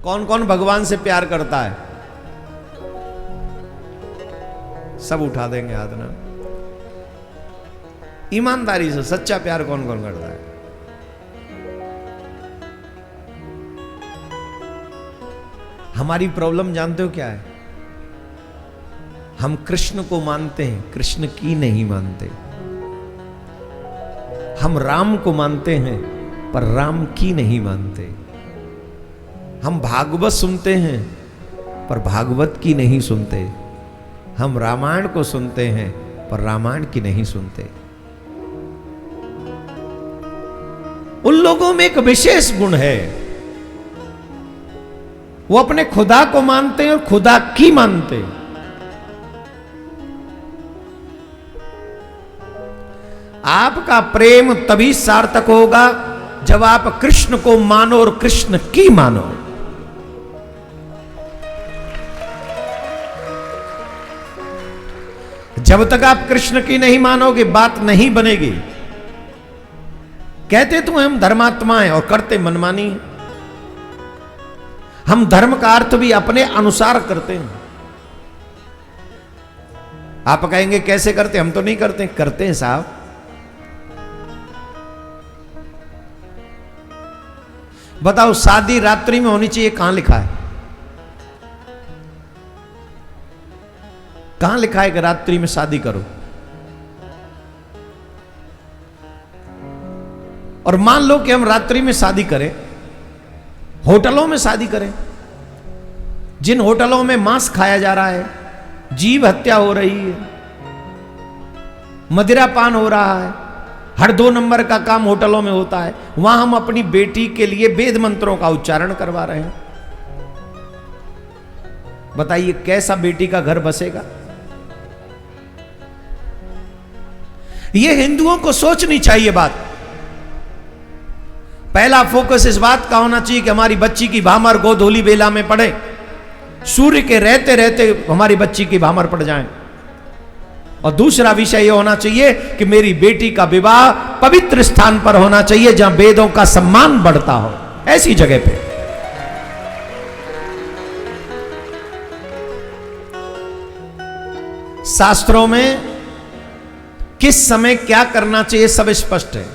कौन कौन भगवान से प्यार करता है? सब उठा देंगे हाथ ना। ईमानदारी से सच्चा प्यार कौन कौन करता है? हमारी प्रॉब्लम जानते हो क्या है? हम कृष्ण को मानते हैं, कृष्ण की नहीं मानते। हम राम को मानते हैं पर राम की नहीं मानते। हम भागवत सुनते हैं पर भागवत की नहीं सुनते। हम रामायण को सुनते हैं पर रामायण की नहीं सुनते। उन लोगों में एक विशेष गुण है, वो अपने खुदा को मानते हैं और खुदा की मानते हैं। आपका प्रेम तभी सार्थक होगा जब आप कृष्ण को मानो और कृष्ण की मानो। जब तक आप कृष्ण की नहीं मानोगे बात नहीं बनेगी। कहते तो हम धर्मात्मा हैं और करते मनमानी हैं। हम धर्म का अर्थ भी अपने अनुसार करते हैं। आप कहेंगे कैसे करते? हम तो नहीं करते। करते हैं साहब। बताओ, शादी रात्रि में होनी चाहिए, कहां लिखा है? कहां लिखा है कि रात्रि में शादी करो? और मान लो कि हम रात्रि में शादी करें, होटलों में शादी करें, जिन होटलों में मांस खाया जा रहा है, जीव हत्या हो रही है, मदिरा पान हो रहा है, हर 2 नंबर का काम होटलों में होता है, वहां हम अपनी बेटी के लिए वेद मंत्रों का उच्चारण करवा रहे हैं। बताइए कैसा बेटी का घर बसेगा? यह हिंदुओं को सोचनी चाहिए बात। पहला फोकस इस बात का होना चाहिए कि हमारी बच्ची की भामर गोधूली बेला में पड़े, सूर्य के रहते रहते हमारी बच्ची की भामर पड़ जाए। और दूसरा विषय यह होना चाहिए कि मेरी बेटी का विवाह पवित्र स्थान पर होना चाहिए, जहां वेदों का सम्मान बढ़ता हो, ऐसी जगह पे। शास्त्रों में किस समय क्या करना चाहिए सब स्पष्ट है।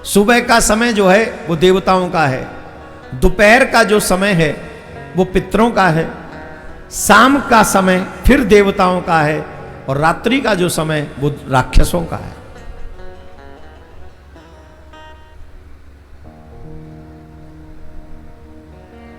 सुबह का समय जो है वो देवताओं का है, दोपहर का जो समय है वो पितरों का है, शाम का समय फिर देवताओं का है, और रात्रि का जो समय वो राक्षसों का है।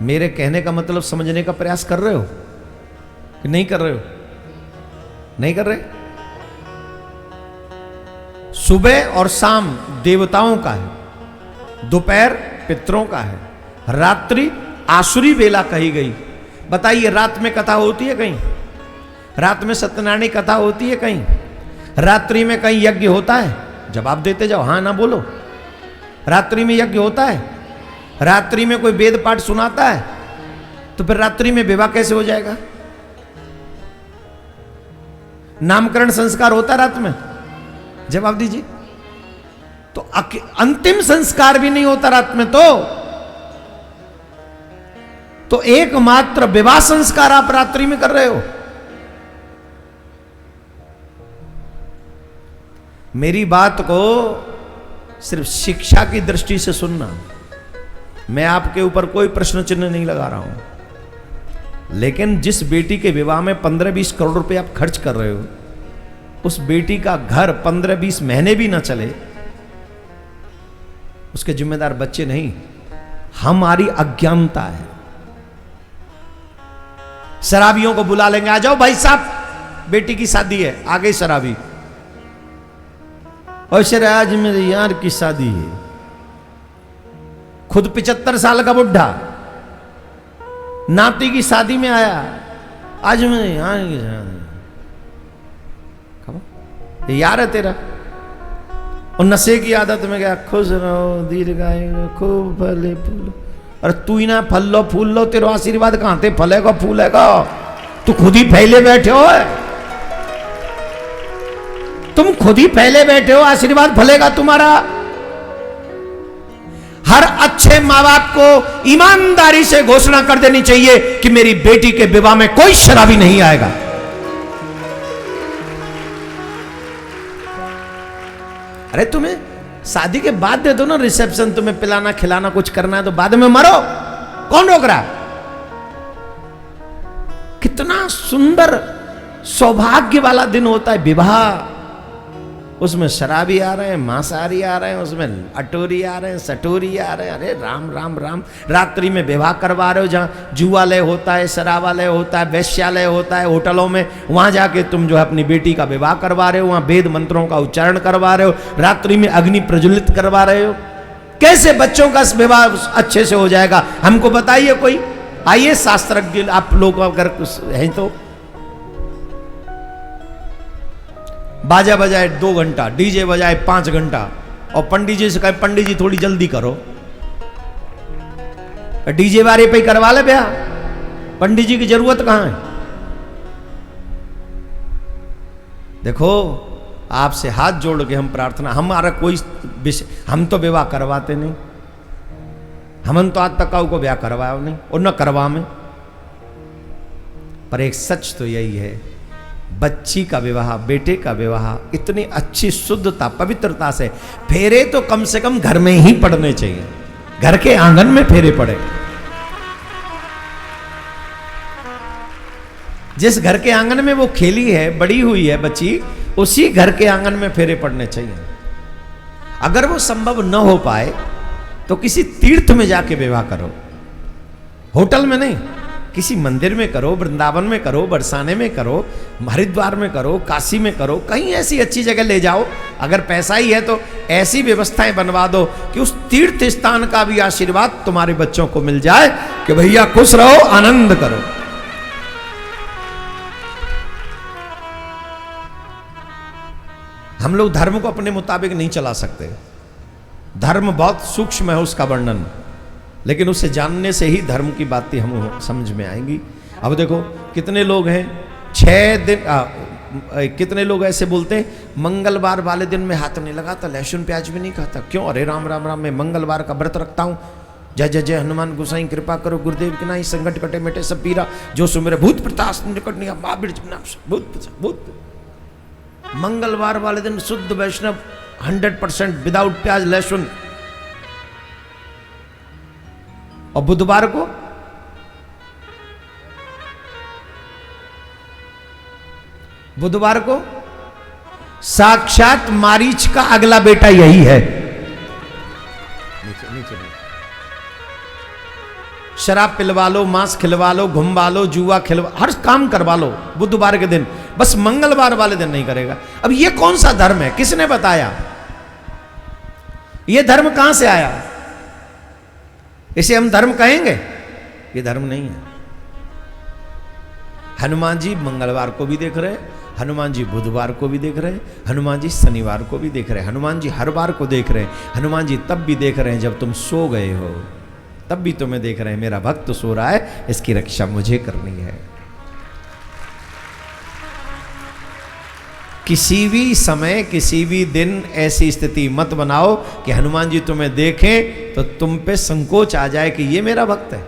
मेरे कहने का मतलब समझने का प्रयास कर रहे हो कि नहीं कर रहे हो? नहीं कर रहे? सुबह और शाम देवताओं का है, दोपहर पितरों का है, रात्रि आसुरी बेला कही गई। बताइए, रात में कथा होती है कहीं? रात में सत्यनारायण कथा होती है कहीं? रात्रि में कहीं यज्ञ होता है? जवाब देते जाओ, हां ना बोलो। रात्रि में यज्ञ होता है? रात्रि में कोई वेद पाठ सुनाता है? तो फिर रात्रि में विवाह कैसे हो जाएगा? नामकरण संस्कार होता है रात में? जवाब दीजिए। तो अंतिम संस्कार भी नहीं होता रात में। तो एकमात्र विवाह संस्कार आप रात्रि में कर रहे हो। मेरी बात को सिर्फ शिक्षा की दृष्टि से सुनना। मैं आपके ऊपर कोई प्रश्न चिन्ह नहीं लगा रहा हूं, लेकिन जिस बेटी के विवाह में 15-20 करोड़ रुपए आप खर्च कर रहे हो, उस बेटी का घर 15-20 महीने भी ना चले, उसके जिम्मेदार बच्चे नहीं, हमारी अज्ञानता है। शराबियों को बुला लेंगे, आ जाओ भाई साहब, बेटी की शादी है। आ गई शराबी। और सर आज मेरे यार की शादी है, खुद 75 साल का बुढ़ा नाती की शादी में आया, आज मेरे यार की शादी। ये यार है तेरा? और नशे की आदत में गया, खुश रहो दीर्घायु खूब फले फूल। अरे तू ही ना फल लो फूल लो, तेरा आशीर्वाद कहां थे फलेगा फूलेगा? तू खुद ही फैले बैठे हो, तुम खुद ही फैले बैठे हो, आशीर्वाद फलेगा तुम्हारा? हर अच्छे माँ बाप को ईमानदारी से घोषणा कर देनी चाहिए कि मेरी बेटी के विवाह में कोई शराबी नहीं आएगा। अरे तुम्हें शादी के बाद दे दो ना रिसेप्शन, तुम्हें पिलाना खिलाना कुछ करना है तो बाद में मरो, कौन रोक रहा? कितना सुंदर सौभाग्य वाला दिन होता है विवाह। उसमें शराबी आ रहे हैं, मांसाहारी आ रहे हैं, उसमें अटोरी आ रहे हैं, सटोरी आ रहे हैं। अरे राम राम राम। रात्रि में विवाह करवा रहे हो, जहाँ जुआलय होता है, शराबालय होता है, वैश्यालय होता है, होटलों में, वहां जाके तुम जो है अपनी बेटी का विवाह करवा रहे हो, वहां वेद मंत्रों का उच्चारण करवा रहे हो, रात्रि में अग्नि प्रज्वलित करवा रहे हो। कैसे बच्चों का विवाह अच्छे से हो जाएगा? हमको बताइए कोई, आइए शास्त्रज्ञ आप लोग अगर हैं तो। बाजा बजाए 2 घंटा, डीजे बजाए 5 घंटा, और पंडित जी से कहे पंडित जी थोड़ी जल्दी करो, डीजे वाले पे ही करवा ले भैया, पंडित जी की जरूरत कहां है? देखो, आपसे हाथ जोड़ के हम प्रार्थना, हमारा कोई विषय, हम तो विवाह करवाते नहीं, हमन तो आज तक को ब्याह करवाया नहीं और न करवा में। पर एक सच तो यही है, बच्ची का विवाह, बेटे का विवाह इतनी अच्छी शुद्धता पवित्रता से, फेरे तो कम से कम घर में ही पड़ने चाहिए, घर के आंगन में फेरे पड़े। जिस घर के आंगन में वो खेली है, बड़ी हुई है बच्ची, उसी घर के आंगन में फेरे पड़ने चाहिए। अगर वो संभव न हो पाए तो किसी तीर्थ में जाके विवाह करो, होटल में नहीं, किसी मंदिर में करो, वृंदावन में करो, बरसाने में करो, हरिद्वार में करो, काशी में करो, कहीं ऐसी अच्छी जगह ले जाओ। अगर पैसा ही है तो ऐसी व्यवस्थाएं बनवा दो कि उस तीर्थ स्थान का भी आशीर्वाद तुम्हारे बच्चों को मिल जाए कि भैया खुश रहो, आनंद करो। हम लोग धर्म को अपने मुताबिक नहीं चला सकते। धर्म बहुत सूक्ष्म है उसका वर्णन, लेकिन उसे जानने से ही धर्म की बातें हम समझ में आएंगी। अब देखो कितने लोग हैं 6 दिन कितने लोग ऐसे बोलते हैं मंगलवार वाले दिन में हाथ नहीं लगाता, लहसुन प्याज भी नहीं खाता। क्यों? अरे राम राम राम, मैं मंगलवार का व्रत रखता हूँ, जय जय जय हनुमान गोसाई कृपा करो, गुरुदेव के नाही संकट कटे मिटे सब पीरा, जो सुमेरे भूत प्रताप निकट नहीं भूत। मंगलवार वाले दिन शुद्ध वैष्णव 100% विदाउट प्याज लहसुन। और बुधवार को साक्षात मारीच का अगला बेटा यही है। नीचे शराब पिलवा लो, मांस खिलवा लो, घुमवा लो, जुआ खिलवा, हर काम करवा लो बुधवार के दिन, बस मंगलवार वाले दिन नहीं करेगा। अब ये कौन सा धर्म है? किसने बताया? ये धर्म कहां से आया? इसे हम धर्म कहेंगे? ये धर्म नहीं है। हनुमान जी मंगलवार को भी देख रहे हैं, हनुमान जी बुधवार को भी देख रहे हैं, हनुमान जी शनिवार को भी देख रहे हैं, हनुमान जी हर बार को देख रहे हैं, हनुमान जी तब भी देख रहे हैं जब तुम सो गए हो, तब भी तुम्हें देख रहे हैं, मेरा भक्त सो रहा है, इसकी रक्षा मुझे करनी है। किसी भी समय, किसी भी दिन ऐसी स्थिति मत बनाओ कि हनुमान जी तुम्हें देखें तो तुम पे संकोच आ जाए कि ये मेरा भक्त है,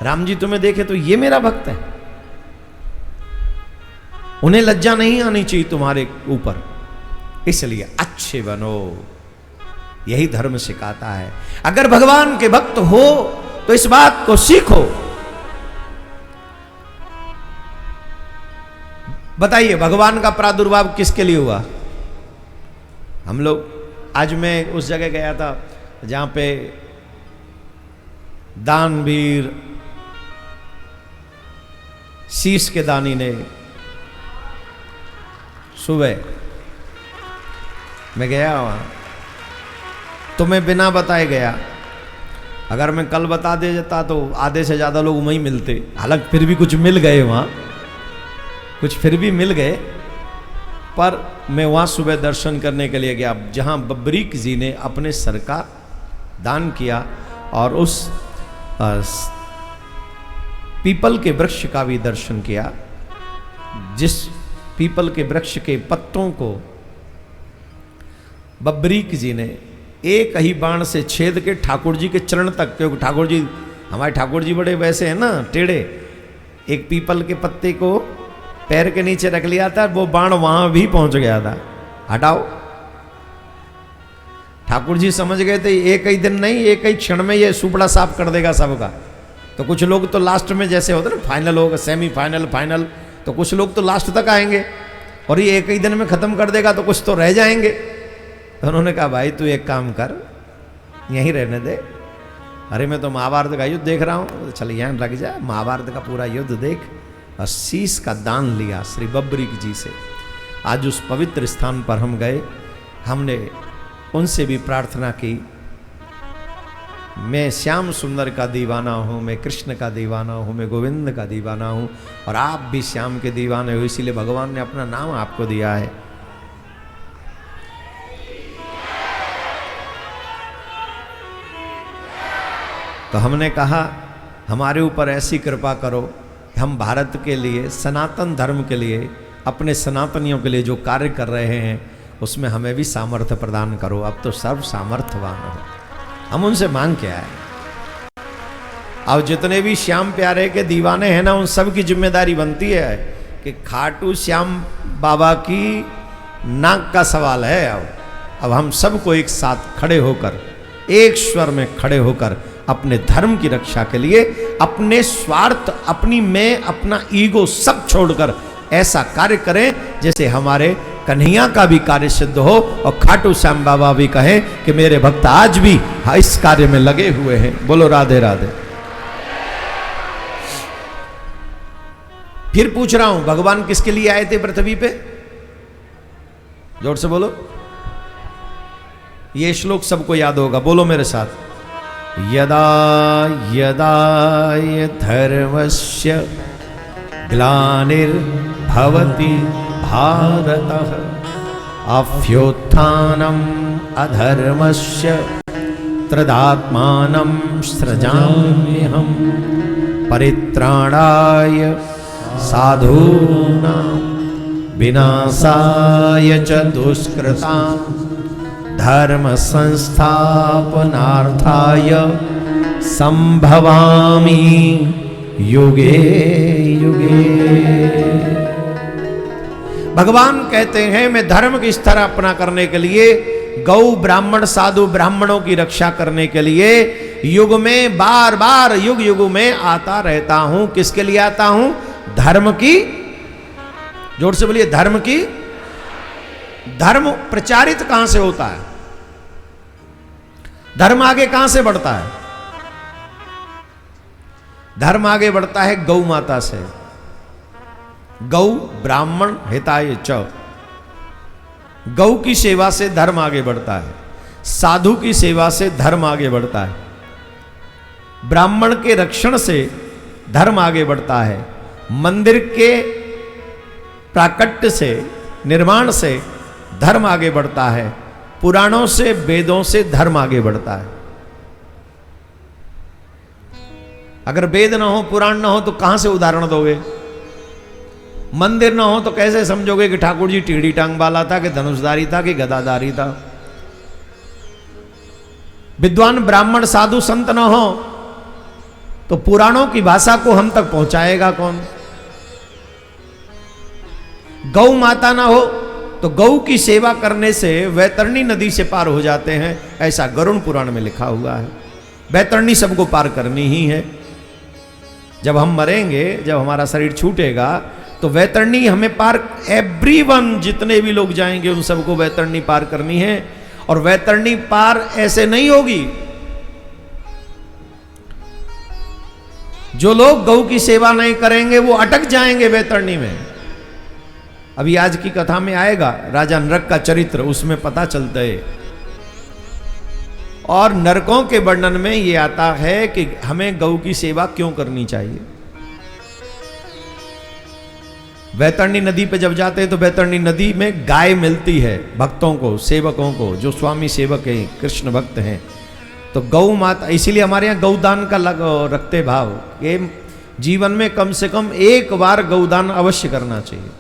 राम जी तुम्हें देखे तो ये मेरा भक्त है। उन्हें लज्जा नहीं आनी चाहिए तुम्हारे ऊपर, इसलिए अच्छे बनो, यही धर्म सिखाता है। अगर भगवान के भक्त हो तो इस बात को सीखो। बताइए भगवान का प्रादुर्भाव किसके लिए हुआ? हम लोग, आज मैं उस जगह गया था जहां पे दानवीर शीश के दानी ने सुबह मैं गया वहां, तो मैं बिना बताए गया। अगर मैं कल बता दे जाता तो आधे से ज्यादा लोग वहीं मिलते, हालांकि फिर भी कुछ मिल गए वहां, कुछ फिर भी मिल गए, पर मैं वहाँ सुबह दर्शन करने के लिए गया जहाँ बब्बरीक जी ने अपने सर का दान किया और उस पीपल के वृक्ष का भी दर्शन किया, जिस पीपल के वृक्ष के पत्तों को बब्बरीक जी ने एक ही बाण से छेद के ठाकुर जी के चरण तक, क्योंकि ठाकुर जी, हमारे ठाकुर जी बड़े वैसे हैं ना, टेढ़े, एक पीपल के पत्ते को पैर के नीचे रख लिया था, वो बाण वहां भी पहुंच गया था। हटाओ, ठाकुर जी समझ गए थे एक ही दिन नहीं, एक ही क्षण में ये सुपड़ा साफ कर देगा सबका। तो कुछ लोग तो लास्ट में जैसे होता ना, फाइनल होगा, सेमीफाइनल, फाइनल, तो कुछ लोग तो लास्ट तक आएंगे और ये एक ही दिन में खत्म कर देगा, तो कुछ तो रह जाएंगे। तो उन्होंने कहा भाई तू एक काम कर, यहीं रहने दे। अरे मैं तो महाभारत का युद्ध देख रहा हूँ, चल यहाँ लग जा, महाभारत का पूरा युद्ध देख। और शीश का दान लिया श्री बब्बरीक जी से। आज उस पवित्र स्थान पर हम गए, हमने उनसे भी प्रार्थना की, मैं श्याम सुंदर का दीवाना हूँ, मैं कृष्ण का दीवाना हूँ, मैं गोविंद का दीवाना हूँ, और आप भी श्याम के दीवाने हो, इसीलिए भगवान ने अपना नाम आपको दिया है। तो हमने कहा हमारे ऊपर ऐसी कृपा करो, हम भारत के लिए, सनातन धर्म के लिए, अपने सनातनियों के लिए जो कार्य कर रहे हैं उसमें हमें भी सामर्थ्य प्रदान करो। अब तो सर्व सामर्थ्यवान हो, हम उनसे मांग क्या है। अब जितने भी श्याम प्यारे के दीवाने हैं ना, उन सब की जिम्मेदारी बनती है कि खाटू श्याम बाबा की नाक का सवाल है। अब हम सबको एक साथ खड़े होकर, एक स्वर में खड़े होकर अपने धर्म की रक्षा के लिए, अपने स्वार्थ, अपनी मैं, अपना ईगो सब छोड़कर ऐसा कार्य करें जैसे हमारे कन्हैया का भी कार्य सिद्ध हो और खाटू श्याम बाबा भी कहें कि मेरे भक्त आज भी इस कार्य में लगे हुए हैं। बोलो राधे राधे। फिर पूछ रहा हूं, भगवान किसके लिए आए थे पृथ्वी पे? जोर से बोलो। ये श्लोक सबको याद होगा, बोलो मेरे साथ। यदा यदा धर्मस्य ग्लानिर्भवति भारतः अभ्युत्थानम् अधर्मस्य तदात्मानं सृजाम्यहम् परित्राणाय साधूनां विनाशाय च दुष्कृतां धर्म संस्थापनार्थाय संभवामि युगे युगे। भगवान कहते हैं मैं धर्म की स्तर अपना करने के लिए, गौ ब्राह्मण साधु ब्राह्मणों की रक्षा करने के लिए युग में बार बार युग युग में आता रहता हूं। किसके लिए आता हूं? धर्म की, जोर से बोलिए, धर्म की। धर्म प्रचारित कहां से होता है? धर्म आगे कहां से बढ़ता है? धर्म आगे बढ़ता है गौ माता से। गौ ब्राह्मण हिताय च, गौ की सेवा से धर्म आगे बढ़ता है, साधु की सेवा से धर्म आगे बढ़ता है, ब्राह्मण के रक्षण से धर्म आगे बढ़ता है, मंदिर के प्राकट्य से, निर्माण से धर्म आगे बढ़ता है, पुराणों से वेदों से धर्म आगे बढ़ता है। अगर वेद ना हो, पुराण ना हो तो कहां से उदाहरण दोगे? मंदिर ना हो तो कैसे समझोगे कि ठाकुर जी टेढ़ी टांग वाला था, कि धनुषधारी था, कि गदाधारी था? विद्वान ब्राह्मण साधु संत ना हो तो पुराणों की भाषा को हम तक पहुंचाएगा कौन? गौ माता ना हो तो गौ की सेवा करने से वैतरणी नदी से पार हो जाते हैं, ऐसा गरुड़ पुराण में लिखा हुआ है। वैतरणी सबको पार करनी ही है। जब हम मरेंगे, जब हमारा शरीर छूटेगा तो वैतरणी हमें पार, एवरीवन, जितने भी लोग जाएंगे उन सबको वैतरणी पार करनी है। और वैतरणी पार ऐसे नहीं होगी। जो लोग गौ की सेवा नहीं करेंगे वो अटक जाएंगे वैतरणी में। अभी आज की कथा में आएगा राजा नरक का चरित्र, उसमें पता चलता है। और नरकों के वर्णन में ये आता है कि हमें गौ की सेवा क्यों करनी चाहिए। वैतरणी नदी पे जब जाते हैं तो वैतरणी नदी में गाय मिलती है भक्तों को, सेवकों को, जो स्वामी सेवक हैं, कृष्ण भक्त हैं। तो गौ माता, इसीलिए हमारे यहाँ गौदान का रखते भाव, ये जीवन में कम से कम एक बार गौदान अवश्य करना चाहिए।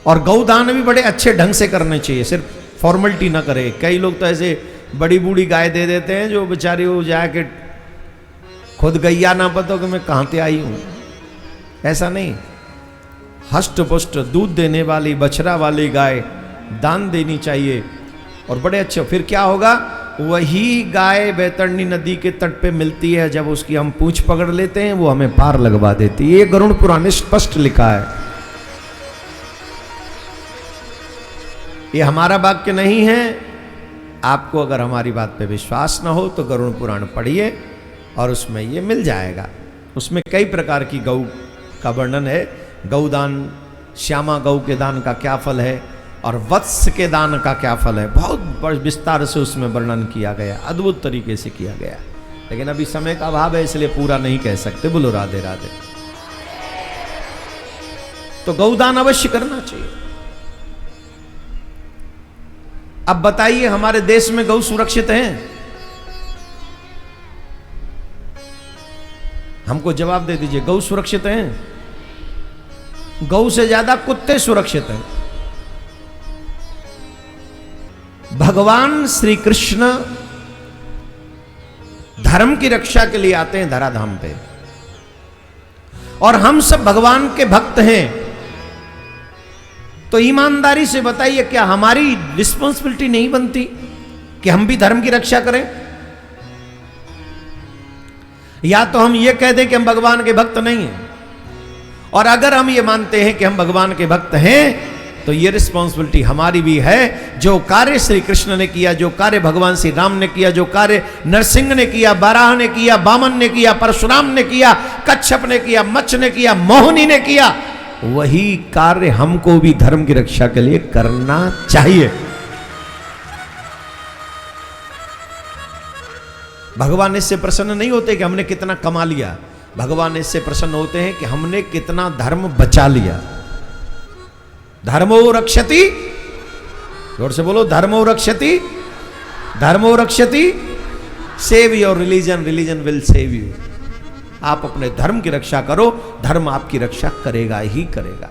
और गौदान भी बड़े अच्छे ढंग से करने चाहिए, सिर्फ फॉर्मेलिटी ना करे। कई लोग तो ऐसे बड़ी बूढ़ी गाय दे देते हैं जो बेचारी वो जाके खुद गैया ना पता कि मैं कहाँ से आई हूँ। ऐसा नहीं, हष्ट पुष्ट दूध देने वाली बछड़ा वाली गाय दान देनी चाहिए। और बड़े अच्छे, फिर क्या होगा, वही गाय बैतरणी नदी के तट पे मिलती है, जब उसकी हम पूंछ पकड़ लेते हैं वो हमें पार लगवा देती है। ये गरुड़ पुराण में स्पष्ट लिखा है, ये हमारा वाक्य नहीं है। आपको अगर हमारी बात पे विश्वास ना हो तो गरुड़ पुराण पढ़िए और उसमें ये मिल जाएगा। उसमें कई प्रकार की गौ का वर्णन है। गौदान, श्यामा गौ के दान का क्या फल है और वत्स के दान का क्या फल है, बहुत विस्तार से उसमें वर्णन किया गया, अद्भुत तरीके से किया गया। लेकिन अभी समय का अभाव है इसलिए पूरा नहीं कह सकते। बोलो राधे राधे। तो गौदान अवश्य करना चाहिए। अब बताइए, हमारे देश में गौ सुरक्षित हैं? हमको जवाब दे दीजिए, गौ सुरक्षित हैं? गौ से ज्यादा कुत्ते सुरक्षित हैं। भगवान श्री कृष्ण धर्म की रक्षा के लिए आते हैं धराधाम पे, और हम सब भगवान के भक्त हैं। तो ईमानदारी से बताइए, क्या हमारी रिस्पॉन्सिबिलिटी नहीं बनती कि हम भी धर्म की रक्षा करें? या तो हम ये कह दें कि हम भगवान के भक्त नहीं हैं, और अगर हम ये मानते हैं कि हम भगवान के भक्त हैं तो ये रिस्पॉन्सिबिलिटी हमारी भी है। जो कार्य श्री कृष्ण ने किया, जो कार्य भगवान श्री राम ने किया, जो कार्य नरसिंह ने किया, बाराह ने किया, वामन ने किया, परशुराम ने किया, कच्छप ने किया, मच्छ ने किया, मोहिनी ने किया, वही कार्य हमको भी धर्म की रक्षा के लिए करना चाहिए। भगवान इससे प्रसन्न नहीं होते कि हमने कितना कमा लिया, भगवान इससे प्रसन्न होते हैं कि हमने कितना धर्म बचा लिया। धर्मो रक्षति, जोर से बोलो, धर्मो रक्षति, धर्मो रक्षति, save your religion, religion will save you. आप अपने धर्म की रक्षा करो, धर्म आपकी रक्षा करेगा ही करेगा।